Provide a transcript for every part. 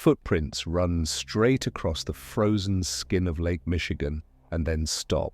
Footprints run straight across the frozen skin of Lake Michigan and then stop.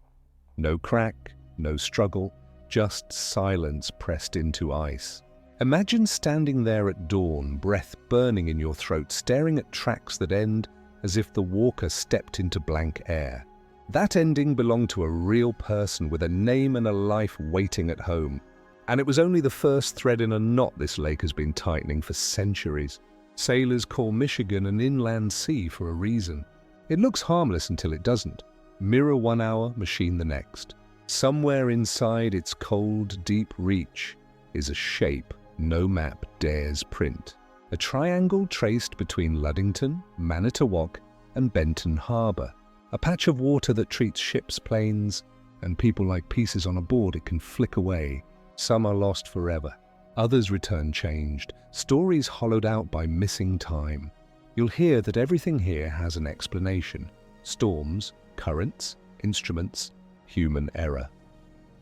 No crack, no struggle, just silence pressed into ice. Imagine standing there at dawn, breath burning in your throat, staring at tracks that end as if the walker stepped into blank air. That ending belonged to a real person with a name and a life waiting at home. And it was only the first thread in a knot this lake has been tightening for centuries. Sailors call Michigan an inland sea for a reason. It looks harmless until it doesn't. Mirror 1 hour, machine the next. Somewhere inside its cold, deep reach is a shape no map dares print. A triangle traced between Ludington, Manitowoc, and Benton Harbor. A patch of water that treats ships, planes, and people like pieces on a board it can flick away. Some are lost forever. Others return changed, stories hollowed out by missing time. You'll hear that everything here has an explanation. Storms, currents, instruments, human error.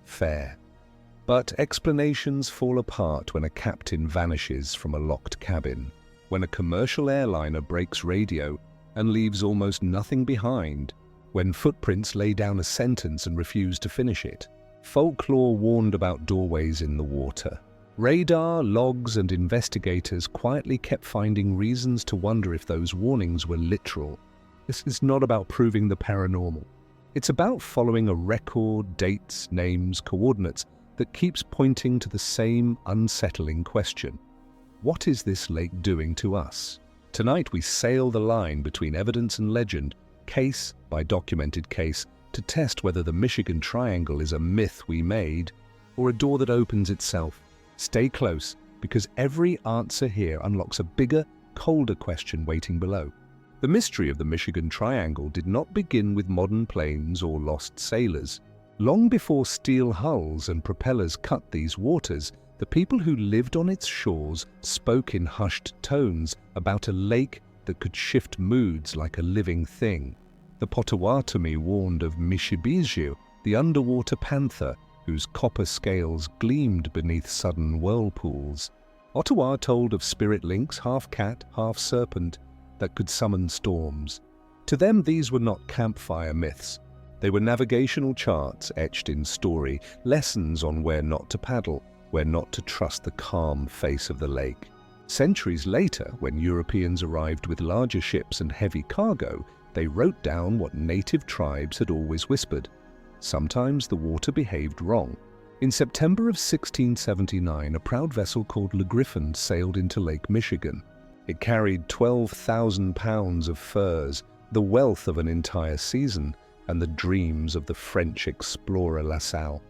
Fair. But explanations fall apart when a captain vanishes from a locked cabin, when a commercial airliner breaks radio and leaves almost nothing behind, when footprints lay down a sentence and refuse to finish it. Folklore warned about doorways in the water. Radar, logs, and investigators quietly kept finding reasons to wonder if those warnings were literal. This is not about proving the paranormal. It's about following a record, dates, names, coordinates that keeps pointing to the same unsettling question. What is this lake doing to us? Tonight we sail the line between evidence and legend, case by documented case, to test whether the Michigan Triangle is a myth we made or a door that opens itself. Stay close, because every answer here unlocks a bigger, colder question waiting below. The mystery of the Michigan Triangle did not begin with modern planes or lost sailors. Long before steel hulls and propellers cut these waters, the people who lived on its shores spoke in hushed tones about a lake that could shift moods like a living thing. The Potawatomi warned of Mishibiju, the underwater panther, whose copper scales gleamed beneath sudden whirlpools. Ottawa told of spirit lynx, half cat, half serpent, that could summon storms. To them, these were not campfire myths. They were navigational charts etched in story, lessons on where not to paddle, where not to trust the calm face of the lake. Centuries later, when Europeans arrived with larger ships and heavy cargo, they wrote down what native tribes had always whispered. Sometimes the water behaved wrong. In September of 1679, a proud vessel called Le Griffon sailed into Lake Michigan. It carried 12,000 pounds of furs, the wealth of an entire season, and the dreams of the French explorer La Salle.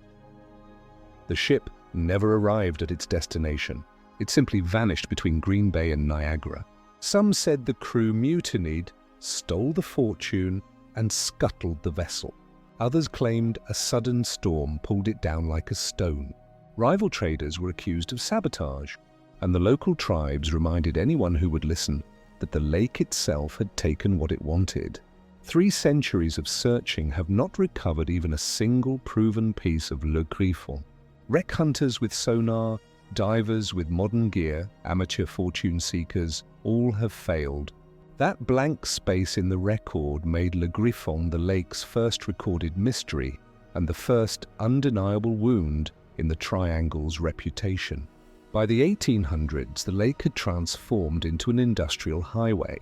The ship never arrived at its destination. It simply vanished between Green Bay and Niagara. Some said the crew mutinied, stole the fortune, and scuttled the vessel. Others claimed a sudden storm pulled it down like a stone. Rival traders were accused of sabotage, and the local tribes reminded anyone who would listen that the lake itself had taken what it wanted. 3 centuries of searching have not recovered even a single proven piece of Le Griffon. Wreck hunters with sonar, divers with modern gear, amateur fortune seekers, all have failed. That blank space in the record made Le Griffon the lake's first recorded mystery and the first undeniable wound in the triangle's reputation. By the 1800s, the lake had transformed into an industrial highway.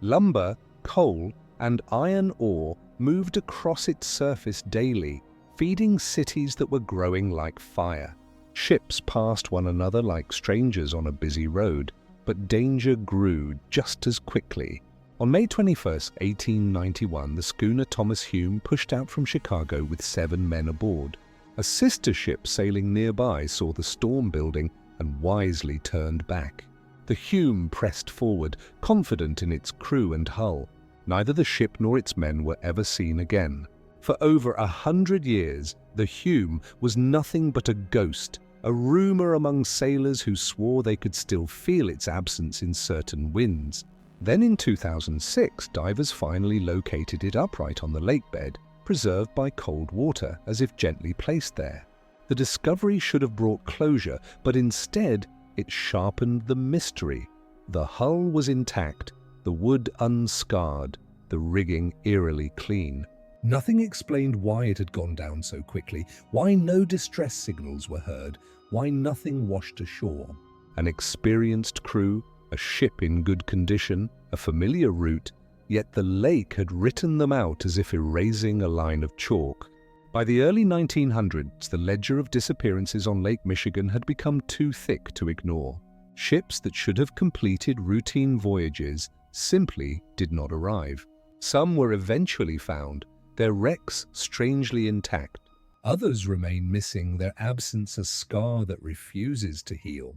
Lumber, coal, and iron ore moved across its surface daily, feeding cities that were growing like fire. Ships passed one another like strangers on a busy road, but danger grew just as quickly. On May 21, 1891, the schooner Thomas Hume pushed out from Chicago with 7 men aboard. A sister ship sailing nearby saw the storm building and wisely turned back. The Hume pressed forward, confident in its crew and hull. Neither the ship nor its men were ever seen again. For over 100 years, the Hume was nothing but a ghost, a rumor among sailors who swore they could still feel its absence in certain winds. Then in 2006, divers finally located it upright on the lakebed, preserved by cold water, as if gently placed there. The discovery should have brought closure, but instead it sharpened the mystery. The hull was intact, the wood unscarred, the rigging eerily clean. Nothing explained why it had gone down so quickly, why no distress signals were heard, why nothing washed ashore. An experienced crew, a ship in good condition, a familiar route, yet the lake had written them out as if erasing a line of chalk. By the early 1900s, the ledger of disappearances on Lake Michigan had become too thick to ignore. Ships that should have completed routine voyages simply did not arrive. Some were eventually found, their wrecks strangely intact. Others remain missing, their absence a scar that refuses to heal.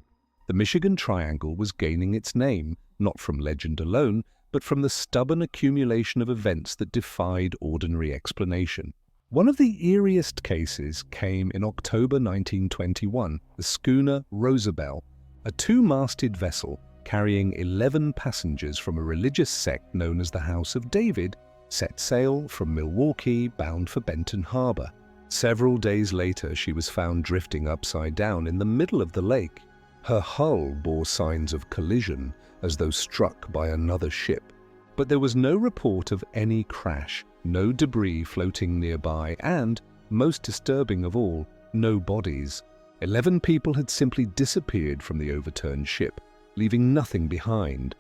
The Michigan Triangle was gaining its name, not from legend alone, but from the stubborn accumulation of events that defied ordinary explanation. One of the eeriest cases came in October 1921, the schooner Rosabelle, a two-masted vessel carrying 11 passengers from a religious sect known as the House of David, set sail from Milwaukee bound for Benton Harbor. Several days later, she was found drifting upside down in the middle of the lake. Her hull bore signs of collision, as though struck by another ship. But there was no report of any crash, no debris floating nearby, and, most disturbing of all, no bodies. 11 people had simply disappeared from the overturned ship, leaving nothing behind.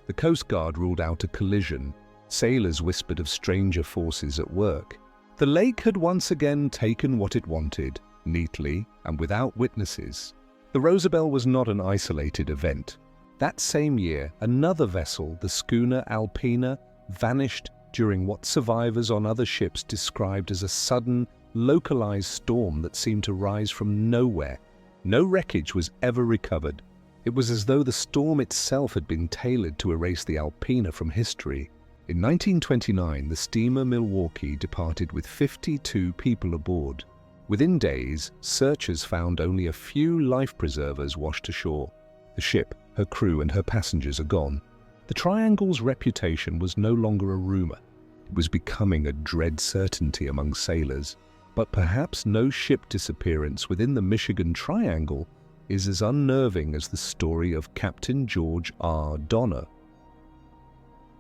The Coast Guard ruled out a collision. Sailors whispered of stranger forces at work. The lake had once again taken what it wanted, neatly and without witnesses. The Rosabelle was not an isolated event. That same year, another vessel, the schooner Alpena, vanished during what survivors on other ships described as a sudden, localized storm that seemed to rise from nowhere. No wreckage was ever recovered. It was as though the storm itself had been tailored to erase the Alpena from history. In 1929, the steamer Milwaukee departed with 52 people aboard. Within days, searchers found only a few life preservers washed ashore. The ship, her crew, and her passengers are gone. The Triangle's reputation was no longer a rumor. It was becoming a dread certainty among sailors. But perhaps no ship disappearance within the Michigan Triangle is as unnerving as the story of Captain George R. Donner.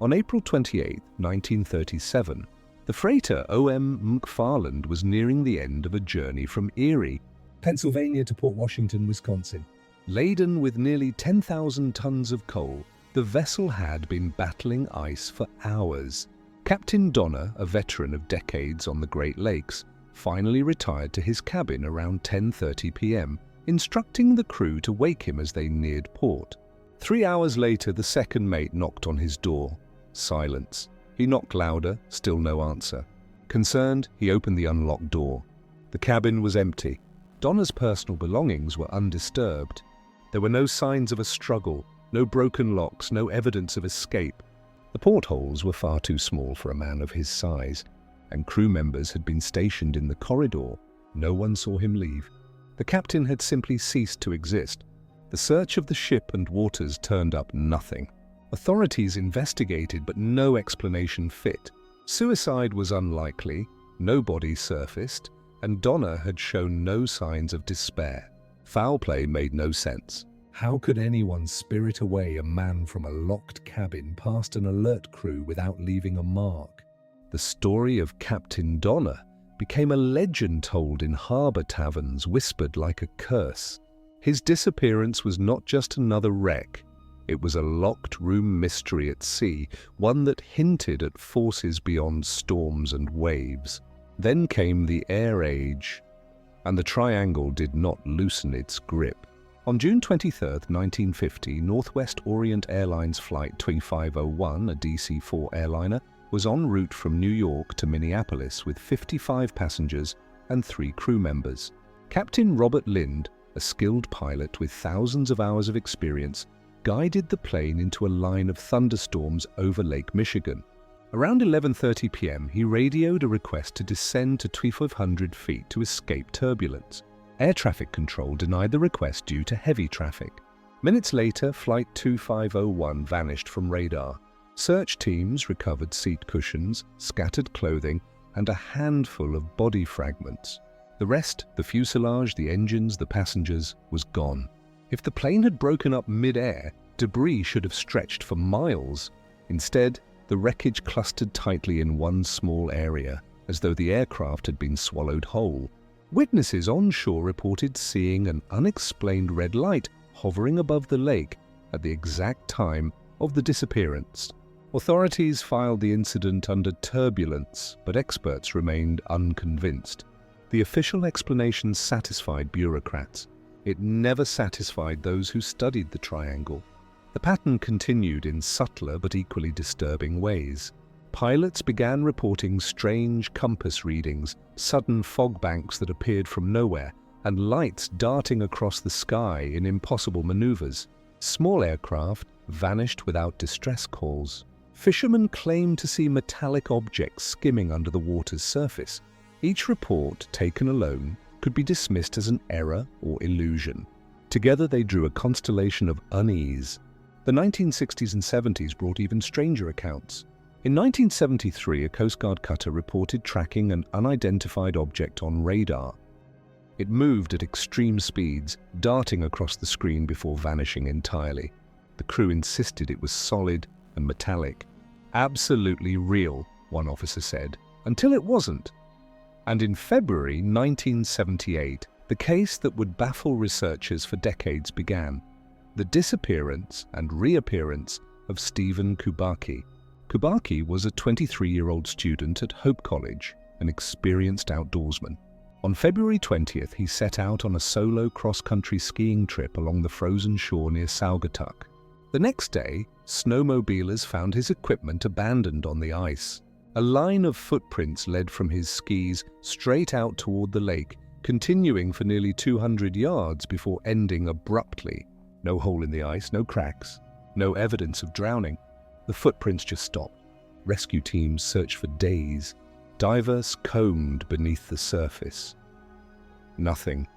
On April 28, 1937, the freighter O.M. McFarland was nearing the end of a journey from Erie, Pennsylvania to Port Washington, Wisconsin. Laden with nearly 10,000 tons of coal, the vessel had been battling ice for hours. Captain Donner, a veteran of decades on the Great Lakes, finally retired to his cabin around 10:30 p.m., instructing the crew to wake him as they neared port. 3 hours later, the second mate knocked on his door. Silence. He knocked louder, still no answer. Concerned, he opened the unlocked door. The cabin was empty. Donner's personal belongings were undisturbed. There were no signs of a struggle, no broken locks, no evidence of escape. The portholes were far too small for a man of his size, and crew members had been stationed in the corridor. No one saw him leave. The captain had simply ceased to exist. The search of the ship and waters turned up nothing. Authorities investigated, but no explanation fit. Suicide was unlikely, no body surfaced, and Donner had shown no signs of despair. Foul play made no sense. How could anyone spirit away a man from a locked cabin past an alert crew without leaving a mark? The story of Captain Donner became a legend told in harbor taverns, whispered like a curse. His disappearance was not just another wreck. It was a locked room mystery at sea, one that hinted at forces beyond storms and waves. Then came the air age, and the Triangle did not loosen its grip. On June 23, 1950, Northwest Orient Airlines Flight 2501, a DC-4 airliner, was en route from New York to Minneapolis with 55 passengers and 3 crew members. Captain Robert Lind, a skilled pilot with thousands of hours of experience, guided the plane into a line of thunderstorms over Lake Michigan. Around 11:30 p.m., he radioed a request to descend to 2,500 feet to escape turbulence. Air traffic control denied the request due to heavy traffic. Minutes later, Flight 2501 vanished from radar. Search teams recovered seat cushions, scattered clothing, and a handful of body fragments. The rest, the fuselage, the engines, the passengers, was gone. If the plane had broken up mid-air, debris should have stretched for miles. Instead, the wreckage clustered tightly in one small area, as though the aircraft had been swallowed whole. Witnesses on shore reported seeing an unexplained red light hovering above the lake at the exact time of the disappearance. Authorities filed the incident under turbulence, but experts remained unconvinced. The official explanation satisfied bureaucrats. It never satisfied those who studied the triangle. The pattern continued in subtler but equally disturbing ways. Pilots began reporting strange compass readings, sudden fog banks that appeared from nowhere, and lights darting across the sky in impossible maneuvers. Small aircraft vanished without distress calls. Fishermen claimed to see metallic objects skimming under the water's surface. Each report, taken alone, could be dismissed as an error or illusion. Together they drew a constellation of unease. The 1960s and 70s brought even stranger accounts. In 1973, a Coast Guard cutter reported tracking an unidentified object on radar. It moved at extreme speeds, darting across the screen before vanishing entirely. The crew insisted it was solid and metallic. Absolutely real, one officer said, until it wasn't. And in February 1978, the case that would baffle researchers for decades began: the disappearance and reappearance of Stephen Kubacki. Kubacki was a 23-year-old student at Hope College, an experienced outdoorsman. On February 20th, he set out on a solo cross-country skiing trip along the frozen shore near Saugatuck. The next day, snowmobilers found his equipment abandoned on the ice. A line of footprints led from his skis straight out toward the lake, continuing for nearly 200 yards before ending abruptly. No hole in the ice, no cracks, no evidence of drowning. The footprints just stopped. Rescue teams searched for days. Divers combed beneath the surface. Nothing.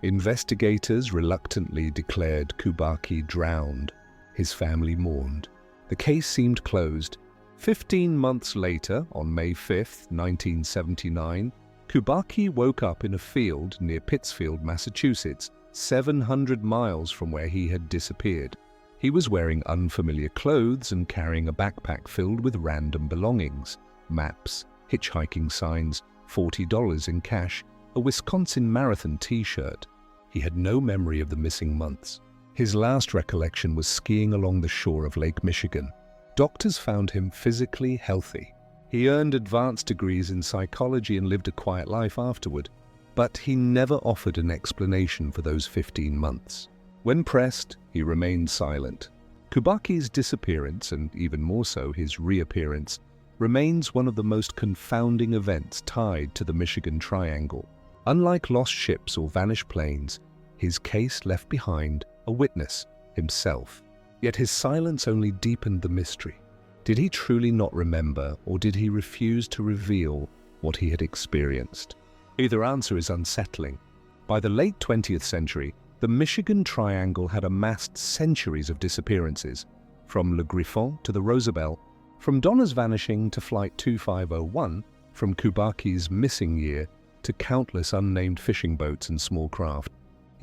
Investigators reluctantly declared Kubacki drowned. His family mourned. The case seemed closed. 15 months later, on May 5, 1979, Kubacki woke up in a field near Pittsfield, Massachusetts, 700 miles from where he had disappeared. He was wearing unfamiliar clothes and carrying a backpack filled with random belongings: maps, hitchhiking signs, $40 in cash, a Wisconsin Marathon t-shirt. He had no memory of the missing months. His last recollection was skiing along the shore of Lake Michigan. Doctors found him physically healthy. He earned advanced degrees in psychology and lived a quiet life afterward, but he never offered an explanation for those 15 months. When pressed, he remained silent. Kubacki's disappearance, and even more so his reappearance, remains one of the most confounding events tied to the Michigan Triangle. Unlike lost ships or vanished planes, his case left behind a witness, himself. Yet his silence only deepened the mystery. Did he truly not remember, or did he refuse to reveal what he had experienced? Either answer is unsettling. By the late 20th century, the Michigan Triangle had amassed centuries of disappearances, from Le Griffon to the Rosabelle, from Donna's vanishing to Flight 2501, from Kubacki's missing year to countless unnamed fishing boats and small craft.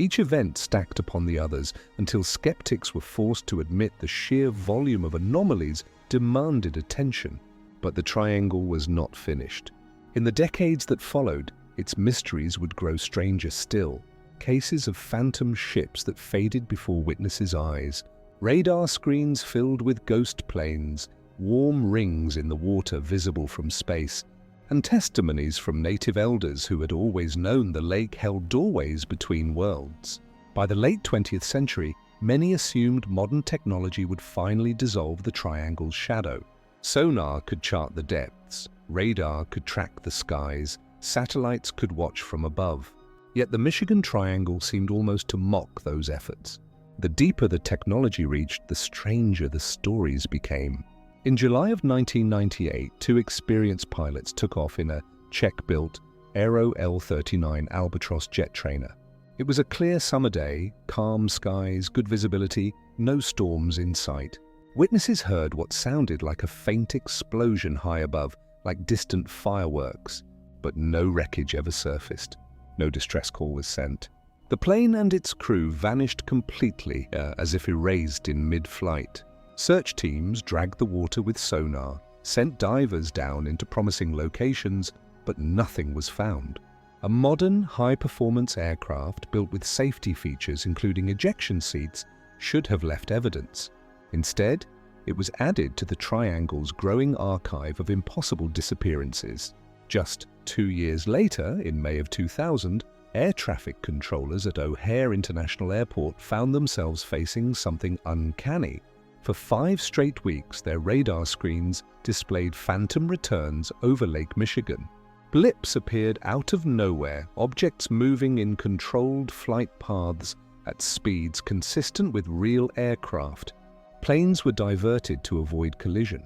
Each event stacked upon the others until skeptics were forced to admit the sheer volume of anomalies demanded attention. But the triangle was not finished. In the decades that followed, its mysteries would grow stranger still. Cases of phantom ships that faded before witnesses' eyes, radar screens filled with ghost planes, warm rings in the water visible from space, and testimonies from native elders who had always known the lake held doorways between worlds. By the late 20th century, many assumed modern technology would finally dissolve the triangle's shadow. Sonar could chart the depths, radar could track the skies, satellites could watch from above. Yet the Michigan Triangle seemed almost to mock those efforts. The deeper the technology reached, the stranger the stories became. In July of 1998, two experienced pilots took off in a Czech-built Aero L-39 Albatross jet trainer. It was a clear summer day, calm skies, good visibility, no storms in sight. Witnesses heard what sounded like a faint explosion high above, like distant fireworks, but no wreckage ever surfaced. No distress call was sent. The plane and its crew vanished completely, as if erased in mid-flight. Search teams dragged the water with sonar, sent divers down into promising locations, but nothing was found. A modern, high-performance aircraft built with safety features including ejection seats should have left evidence. Instead, it was added to the Triangle's growing archive of impossible disappearances. Just 2 years later, in May of 2000, air traffic controllers at O'Hare International Airport found themselves facing something uncanny. For 5 straight weeks, their radar screens displayed phantom returns over Lake Michigan. Blips appeared out of nowhere, objects moving in controlled flight paths at speeds consistent with real aircraft. Planes were diverted to avoid collision.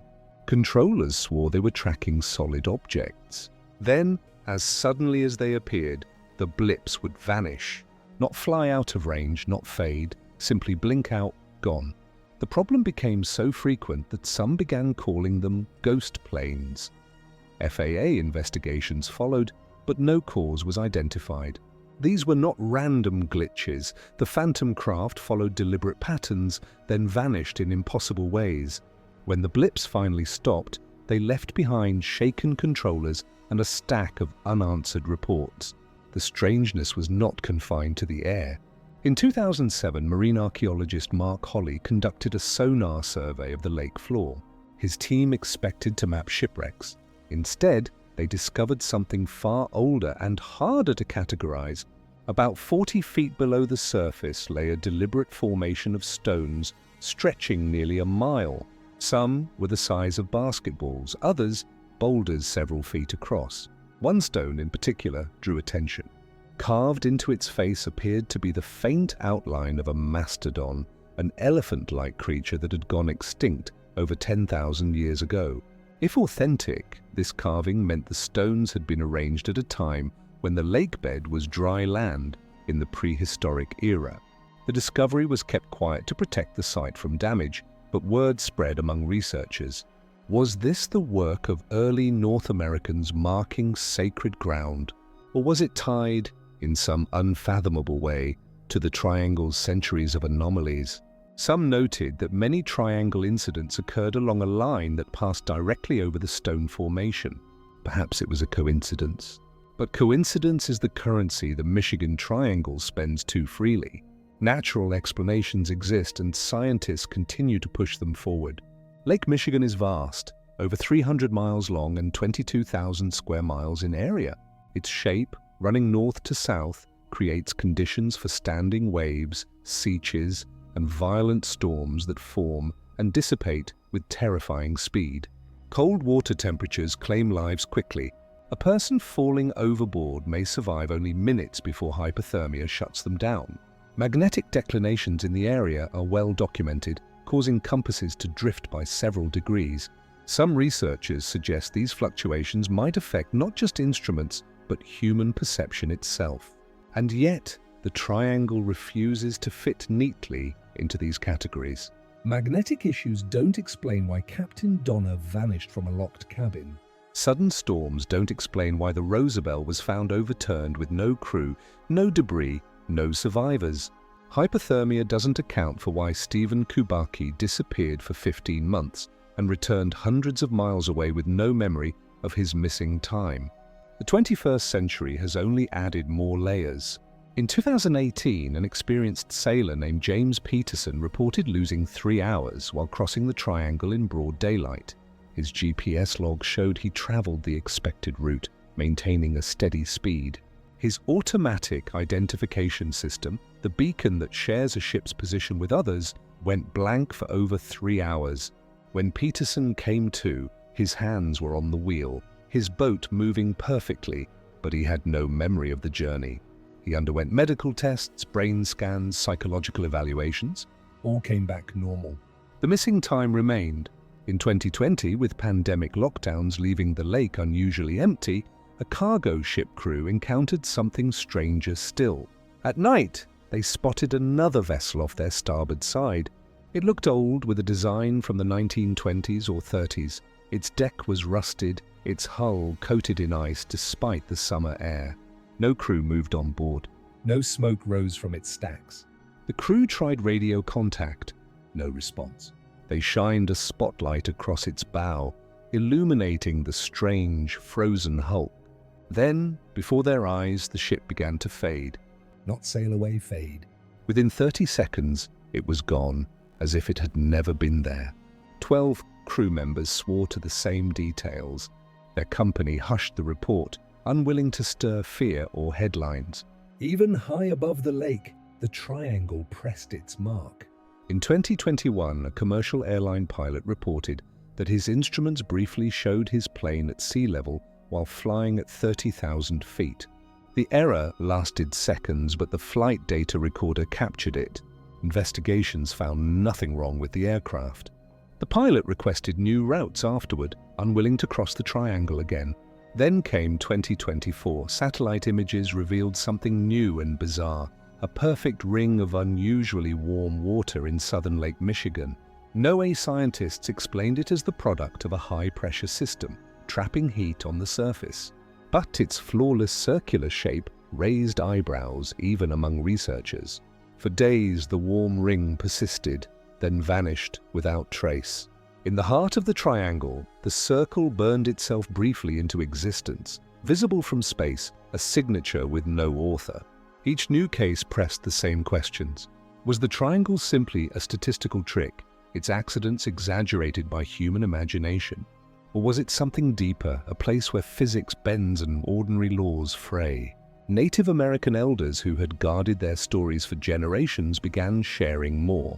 Controllers swore they were tracking solid objects. Then, as suddenly as they appeared, the blips would vanish. Not fly out of range, not fade, simply blink out, gone. The problem became so frequent that some began calling them ghost planes. FAA investigations followed, but no cause was identified. These were not random glitches. The phantom craft followed deliberate patterns, then vanished in impossible ways. When the blips finally stopped, they left behind shaken controllers and a stack of unanswered reports. The strangeness was not confined to the air. In 2007, marine archaeologist Mark Holley conducted a sonar survey of the lake floor. His team expected to map shipwrecks. Instead, they discovered something far older and harder to categorize. About 40 feet below the surface lay a deliberate formation of stones stretching nearly a mile. Some were the size of basketballs, others boulders several feet across. One stone in particular drew attention. Carved into its face appeared to be the faint outline of a mastodon, an elephant-like creature that had gone extinct over 10,000 years ago. If authentic, this carving meant the stones had been arranged at a time when the lake bed was dry land in the prehistoric era. The discovery was kept quiet to protect the site from damage, but word spread among researchers. Was this the work of early North Americans marking sacred ground, or was it tied, in some unfathomable way, to the Triangle's centuries of anomalies? Some noted that many triangle incidents occurred along a line that passed directly over the stone formation. Perhaps it was a coincidence. But coincidence is the currency the Michigan Triangle spends too freely. Natural explanations exist and scientists continue to push them forward. Lake Michigan is vast, over 300 miles long and 22,000 square miles in area. Its shape, running north to south, creates conditions for standing waves, seeches, and violent storms that form and dissipate with terrifying speed. Cold water temperatures claim lives quickly. A person falling overboard may survive only minutes before hypothermia shuts them down. Magnetic declinations in the area are well documented, causing compasses to drift by several degrees. Some researchers suggest these fluctuations might affect not just instruments, but human perception itself. And yet, the Triangle refuses to fit neatly into these categories. Magnetic issues don't explain why Captain Donner vanished from a locked cabin. Sudden storms don't explain why the Rosabelle was found overturned with no crew, no debris, no survivors. Hypothermia doesn't account for why Stephen Kubacki disappeared for 15 months and returned hundreds of miles away with no memory of his missing time. The 21st century has only added more layers. In 2018, an experienced sailor named James Peterson reported losing 3 hours while crossing the Triangle in broad daylight. His GPS log showed he traveled the expected route, maintaining a steady speed. His automatic identification system, the beacon that shares a ship's position with others, went blank for over 3 hours. When Peterson came to, his hands were on the wheel, his boat moving perfectly, but he had no memory of the journey. He underwent medical tests, brain scans, psychological evaluations. All came back normal. The missing time remained. In 2020, with pandemic lockdowns leaving the lake unusually empty, a cargo ship crew encountered something stranger still. At night, they spotted another vessel off their starboard side. It looked old, with a design from the 1920s or 30s. Its deck was rusted, its hull coated in ice despite the summer air. No crew moved on board. No smoke rose from its stacks. The crew tried radio contact. No response. They shined a spotlight across its bow, illuminating the strange, frozen hulk. Then, before their eyes, the ship began to fade. Not sail away, fade. Within 30 seconds, it was gone, as if it had never been there. 12 crew members swore to the same details. Their company hushed the report, unwilling to stir fear or headlines. Even high above the lake, the triangle pressed its mark. In 2021, a commercial airline pilot reported that his instruments briefly showed his plane at sea level while flying at 30,000 feet. The error lasted seconds, but the flight data recorder captured it. Investigations found nothing wrong with the aircraft. The pilot requested new routes afterward, unwilling to cross the triangle again. Then came 2024. Satellite images revealed something new and bizarre, a perfect ring of unusually warm water in southern Lake Michigan. NOAA scientists explained it as the product of a high-pressure system, trapping heat on the surface. But its flawless circular shape raised eyebrows even among researchers. For days, the warm ring persisted, then vanished without trace. In the heart of the triangle, the circle burned itself briefly into existence, visible from space, a signature with no author. Each new case pressed the same questions. Was the triangle simply a statistical trick, its accidents exaggerated by human imagination? Or was it something deeper, a place where physics bends and ordinary laws fray? Native American elders who had guarded their stories for generations began sharing more.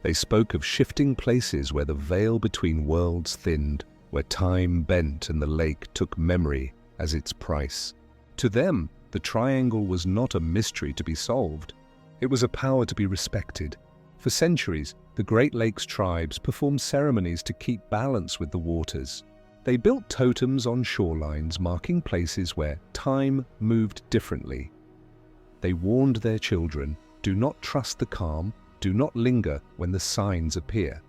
They spoke of shifting places where the veil between worlds thinned, where time bent and the lake took memory as its price. To them, the triangle was not a mystery to be solved. It was a power to be respected. For centuries, the Great Lakes tribes performed ceremonies to keep balance with the waters. They built totems on shorelines marking places where time moved differently. They warned their children, do not trust the calm, do not linger when the signs appear.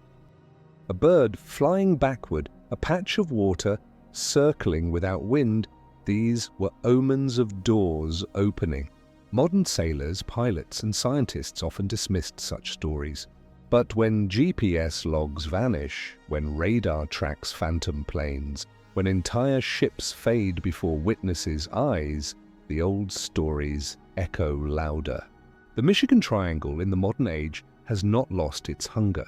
A bird flying backward, a patch of water circling without wind, these were omens of doors opening. Modern sailors, pilots, and scientists often dismissed such stories. But when GPS logs vanish, when radar tracks phantom planes, when entire ships fade before witnesses' eyes, the old stories echo louder. The Michigan Triangle in the modern age has not lost its hunger.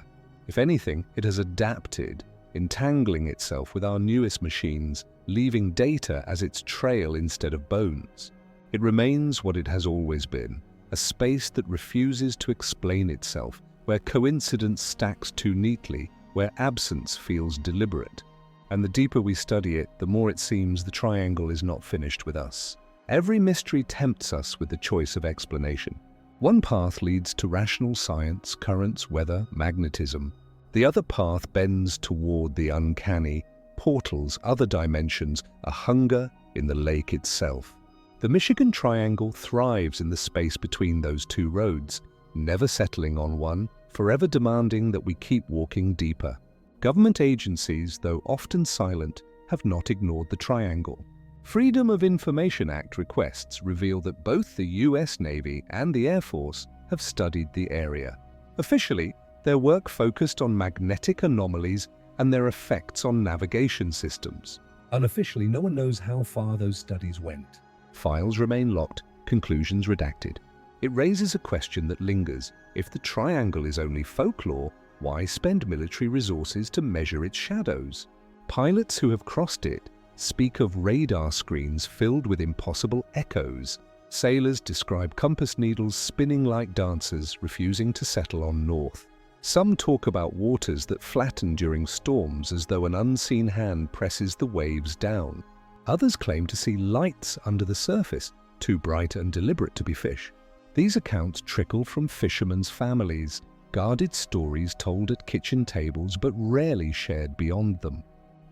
If anything, it has adapted, entangling itself with our newest machines, leaving data as its trail instead of bones. It remains what it has always been, a space that refuses to explain itself, where coincidence stacks too neatly, where absence feels deliberate. And the deeper we study it, the more it seems the triangle is not finished with us. Every mystery tempts us with the choice of explanation. One path leads to rational science, currents, weather, magnetism. The other path bends toward the uncanny, portals, other dimensions, a hunger in the lake itself. The Michigan Triangle thrives in the space between those two roads, never settling on one, forever demanding that we keep walking deeper. Government agencies, though often silent, have not ignored the triangle. Freedom of Information Act requests reveal that both the US Navy and the Air Force have studied the area. Officially, their work focused on magnetic anomalies and their effects on navigation systems. Unofficially, no one knows how far those studies went. Files remain locked, conclusions redacted. It raises a question that lingers. If the triangle is only folklore, why spend military resources to measure its shadows? Pilots who have crossed it speak of radar screens filled with impossible echoes. Sailors describe compass needles spinning like dancers, refusing to settle on north. Some talk about waters that flatten during storms as though an unseen hand presses the waves down. Others claim to see lights under the surface, too bright and deliberate to be fish. These accounts trickle from fishermen's families, guarded stories told at kitchen tables but rarely shared beyond them.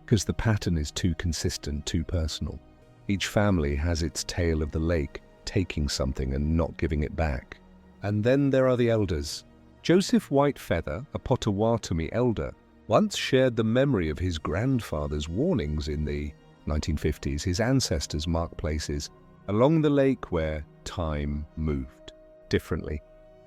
Because the pattern is too consistent, too personal. Each family has its tale of the lake, taking something and not giving it back. And then there are the elders. Joseph Whitefeather, a Potawatomi elder, once shared the memory of his grandfather's warnings in the 1950s. His ancestors marked places along the lake where time moved differently.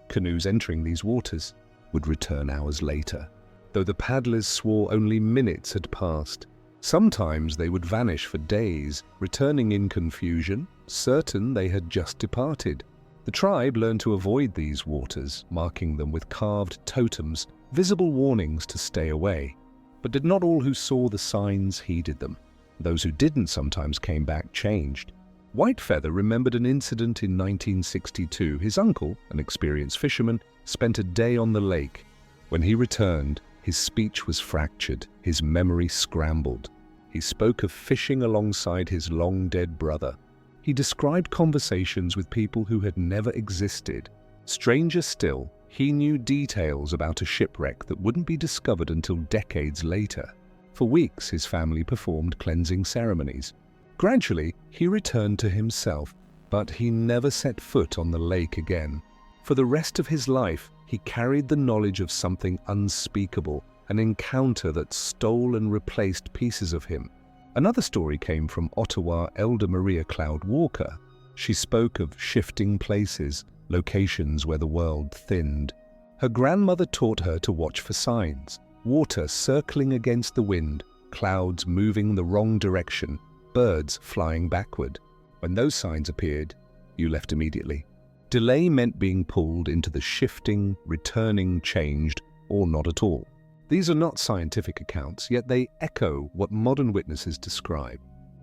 Canoes entering these waters would return hours later. though the paddlers swore only minutes had passed. Sometimes they would vanish for days, returning in confusion, certain they had just departed. The tribe learned to avoid these waters, marking them with carved totems, visible warnings to stay away. But did not all who saw the signs heeded them? Those who didn't sometimes came back changed. Whitefeather remembered an incident in 1962. His uncle, an experienced fisherman, spent a day on the lake. When he returned, his speech was fractured, his memory scrambled. He spoke of fishing alongside his long-dead brother. He described conversations with people who had never existed. Stranger still, he knew details about a shipwreck that wouldn't be discovered until decades later. For weeks, his family performed cleansing ceremonies. Gradually, he returned to himself, but he never set foot on the lake again. For the rest of his life, he carried the knowledge of something unspeakable, an encounter that stole and replaced pieces of him. Another story came from Ottawa Elder Maria Cloud Walker. She spoke of shifting places, locations where the world thinned. Her grandmother taught her to watch for signs: water circling against the wind, clouds moving the wrong direction, birds flying backward. When those signs appeared, you left immediately. Delay meant being pulled into the shifting, returning, changed, or not at all. These are not scientific accounts, yet they echo what modern witnesses describe.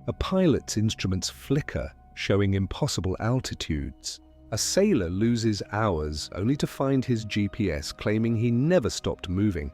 A pilot's instruments flicker, showing impossible altitudes. A sailor loses hours only to find his GPS claiming he never stopped moving.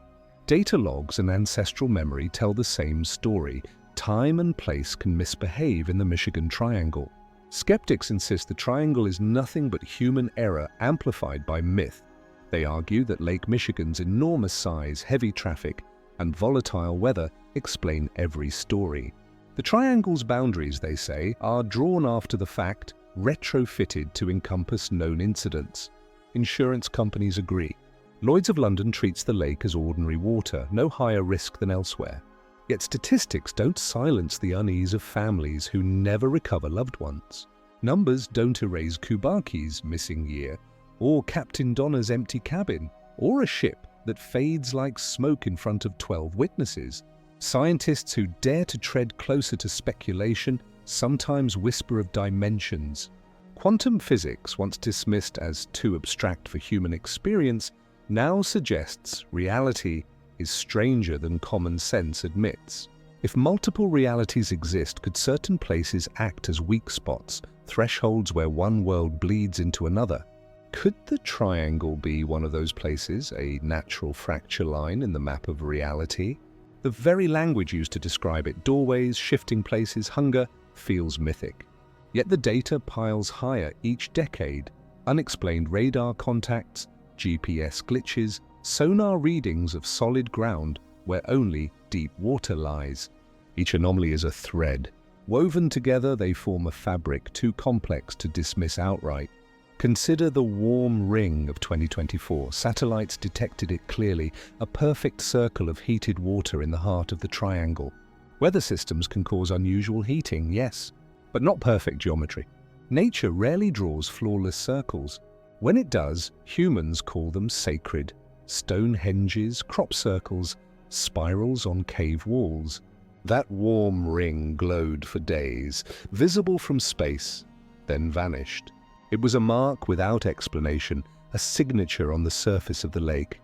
Data logs and ancestral memory tell the same story. Time and place can misbehave in the Michigan Triangle. Skeptics insist the triangle is nothing but human error amplified by myth. They argue that Lake Michigan's enormous size, heavy traffic, and volatile weather explain every story. The triangle's boundaries, they say, are drawn after the fact, retrofitted to encompass known incidents. Insurance companies agree. Lloyd's of London treats the lake as ordinary water, no higher risk than elsewhere. Yet statistics don't silence the unease of families who never recover loved ones. Numbers don't erase Kubaki's missing year, or Captain Donner's empty cabin, or a ship that fades like smoke in front of 12 witnesses. Scientists who dare to tread closer to speculation sometimes whisper of dimensions. Quantum physics, once dismissed as too abstract for human experience, now suggests reality is stranger than common sense admits. If multiple realities exist, could certain places act as weak spots, thresholds where one world bleeds into another? Could the triangle be one of those places, a natural fracture line in the map of reality? The very language used to describe it, doorways, shifting places, hunger, feels mythic. Yet the data piles higher each decade. Unexplained radar contacts, GPS glitches, sonar readings of solid ground where only deep water lies. Each anomaly is a thread. Woven together, they form a fabric too complex to dismiss outright. Consider the warm ring of 2024. Satellites detected it clearly, a perfect circle of heated water in the heart of the triangle. Weather systems can cause unusual heating, yes, but not perfect geometry. Nature rarely draws flawless circles. When it does, humans call them sacred. Stonehenges, crop circles, spirals on cave walls. That warm ring glowed for days, visible from space, then vanished. It was a mark without explanation, a signature on the surface of the lake.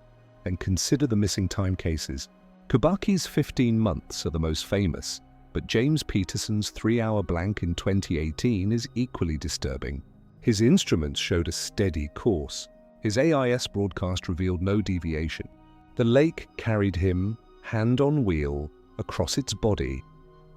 And consider the missing time cases. Kubaki's 15 months are the most famous, but James Peterson's 3-hour blank in 2018 is equally disturbing. His instruments showed a steady course. His AIS broadcast revealed no deviation. The lake carried him, hand on wheel, across its body,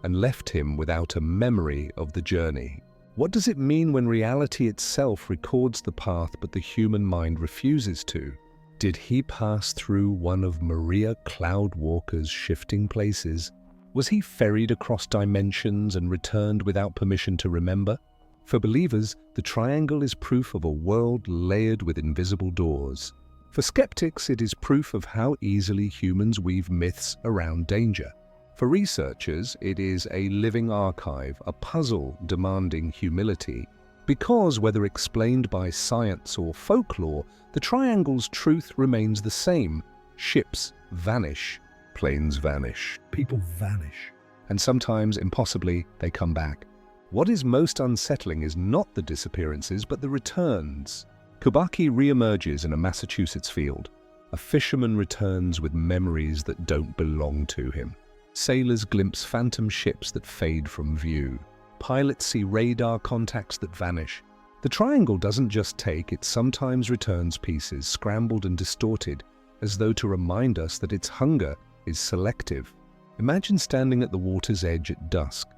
and left him without a memory of the journey. What does it mean when reality itself records the path but the human mind refuses to? Did he pass through one of Maria Cloud Walker's shifting places? Was he ferried across dimensions and returned without permission to remember? For believers, the triangle is proof of a world layered with invisible doors. For skeptics, it is proof of how easily humans weave myths around danger. For researchers, it is a living archive, a puzzle demanding humility. Because, whether explained by science or folklore, the triangle's truth remains the same: ships vanish, planes vanish. People vanish. And sometimes, impossibly, they come back. What is most unsettling is not the disappearances, but the returns. Kubaki reemerges in a Massachusetts field. A fisherman returns with memories that don't belong to him. Sailors glimpse phantom ships that fade from view. Pilots see radar contacts that vanish. The triangle doesn't just take, it sometimes returns pieces, scrambled and distorted, as though to remind us that its hunger is selective. Imagine standing at the water's edge at dusk.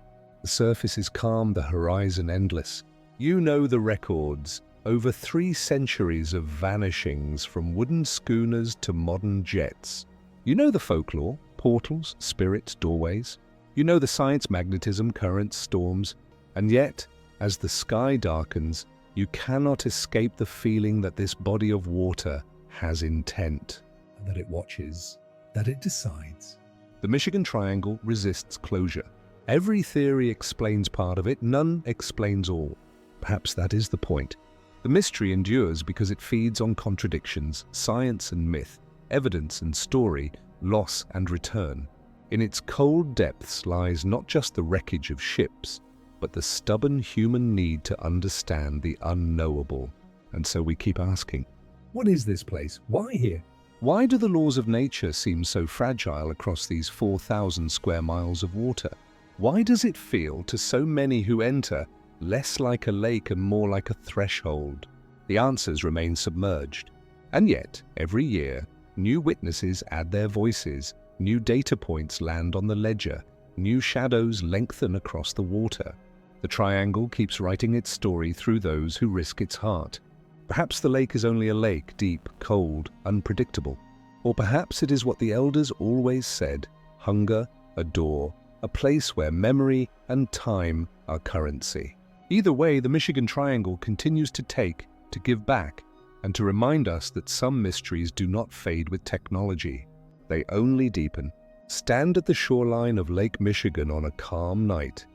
The surface is calm, the horizon endless. You know the records. Over 3 centuries of vanishings, from wooden schooners to modern jets. You know the folklore, portals, spirits, doorways. You know the science, magnetism, currents, storms. And yet, as the sky darkens, you cannot escape the feeling that this body of water has intent. That it watches, that it decides. The Michigan Triangle resists closure. Every theory explains part of it, none explains all. Perhaps that is the point. The mystery endures because it feeds on contradictions, science and myth, evidence and story, loss and return. In its cold depths lies not just the wreckage of ships, but the stubborn human need to understand the unknowable. And so we keep asking, what is this place? Why here? Why do the laws of nature seem so fragile across these 4,000 square miles of water? Why does it feel to so many who enter less like a lake and more like a threshold? The answers remain submerged. And yet, every year, new witnesses add their voices, new data points land on the ledger, new shadows lengthen across the water. The triangle keeps writing its story through those who risk its heart. Perhaps the lake is only a lake, deep, cold, unpredictable. Or perhaps it is what the elders always said, hunger, a door, a place where memory and time are currency. Either way, the Michigan Triangle continues to take, to give back, and to remind us that some mysteries do not fade with technology. They only deepen. Stand at the shoreline of Lake Michigan on a calm night,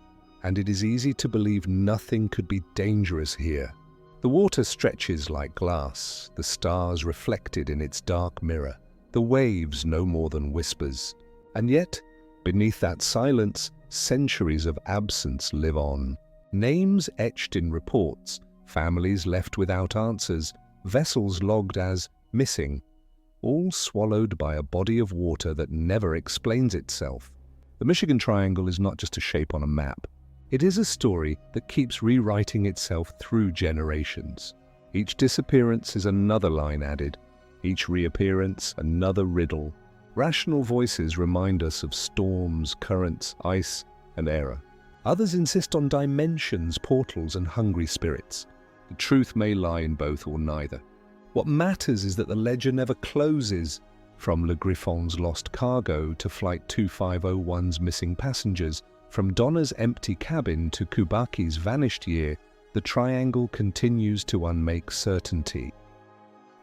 and it is easy to believe nothing could be dangerous here. The water stretches like glass, the stars reflected in its dark mirror, the waves no more than whispers. And yet, beneath that silence, centuries of absence live on. Names etched in reports, families left without answers, vessels logged as missing, all swallowed by a body of water that never explains itself. The Michigan Triangle is not just a shape on a map. It is a story that keeps rewriting itself through generations. Each disappearance is another line added, each reappearance another riddle. Rational voices remind us of storms, currents, ice, and error. Others insist on dimensions, portals, and hungry spirits. The truth may lie in both or neither. What matters is that the ledger never closes. From Le Griffon's lost cargo to Flight 2501's missing passengers, from Donna's empty cabin to Kubaki's vanished year, the triangle continues to unmake certainty.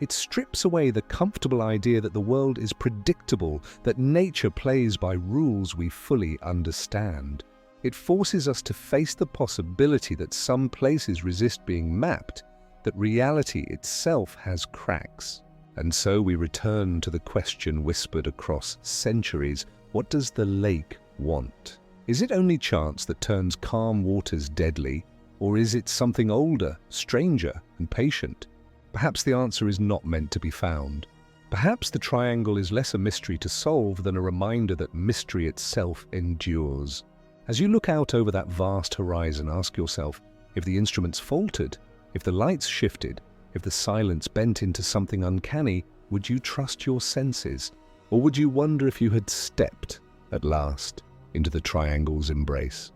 It strips away the comfortable idea that the world is predictable, that nature plays by rules we fully understand. It forces us to face the possibility that some places resist being mapped, that reality itself has cracks. And so we return to the question whispered across centuries, what does the lake want? Is it only chance that turns calm waters deadly, or is it something older, stranger, and patient? Perhaps the answer is not meant to be found. Perhaps the triangle is less a mystery to solve than a reminder that mystery itself endures. As you look out over that vast horizon, ask yourself, if the instruments faltered, if the lights shifted, if the silence bent into something uncanny, would you trust your senses? Or would you wonder if you had stepped, at last, into the triangle's embrace?